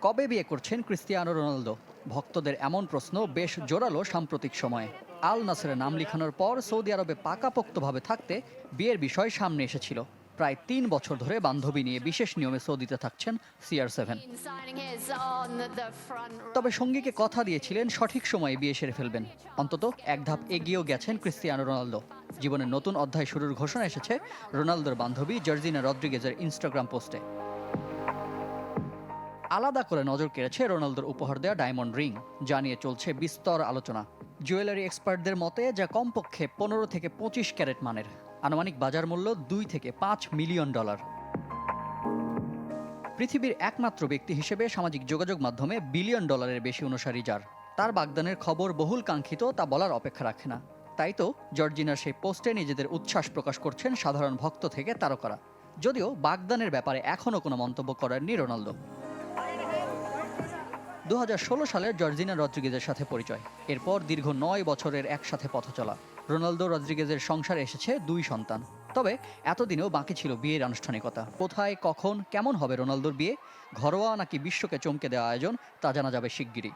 কবে বিয়ে করছেন ক্রিস্টিয়ানো রোনালদো? ভক্তদের এমন প্রশ্ন বেশ জোরালো সাম্প্রতিক সময়ে। আল নাসেরে নাম লিখানোর পর সৌদি আরবে পাকাপোক্তভাবে থাকতে বিয়ের বিষয় সামনে এসেছিল। প্রায় ৩ বছর ধরে বান্ধবী নিয়ে বিশেষ নিয়মে সৌদিতে থাকছেন CR7। তবে সঙ্গীকে কথা দিয়েছিলেন সঠিক সময়ে বিয়ে সেরে ফেলবেন। অন্তত এক ধাপ এগিয়েও গেছেন ক্রিস্টিয়ানো রোনালদো। জীবনের নতুন অধ্যায় শুরুর ঘোষণা এসেছে রোনালদোর বান্ধবী জর্জিনা রদ্রিগেজের ইনস্টাগ্রাম পোস্টে। আলাদা করে নজর কেড়েছে রোনালদোর উপহার দেওয়া ডায়মন্ড রিং, যা নিয়ে চলছে বিস্তর আলোচনা। জুয়েলারি এক্সপার্টদের মতে যা কমপক্ষে ১৫ থেকে ২৫ ক্যারেট মানের, আনুমানিক বাজার মূল্য $2 থেকে $5 মিলিয়ন। পৃথিবীর একমাত্র ব্যক্তি হিসেবে সামাজিক যোগাযোগ মাধ্যমে $1 বিলিয়ন বেশি অনুসারী যার, তার বাগদানের খবর বহুল কাঙ্ক্ষিত তা বলার অপেক্ষা রাখে না। তাই তো জর্জিনার সেই পোস্টে নিজেদের উচ্ছ্বাস প্রকাশ করছেন সাধারণ ভক্ত থেকে তারকারা। যদিও বাগদানের ব্যাপারে এখনও কোনো মন্তব্য করেননি রোনালদো। ২০১৬ সালে জর্জিনা রদ্রিগেজের সাথে পরিচয়, এরপর দীর্ঘ ৯ বছরের একসাথে পথ চলা। রোনালদো রদ্রিগেজের সংসারে এসেছে 2 সন্তান। তবে এতদিনেও বাকি ছিল বিয়ের আনুষ্ঠানিকতা। কোথায়, কখন, কেমন হবে রোনালদোর বিয়ে? ঘরোয়া নাকি বিশ্বকে চমকে দেওয়া আয়োজন, তা জানা যাবে শিগগিরই।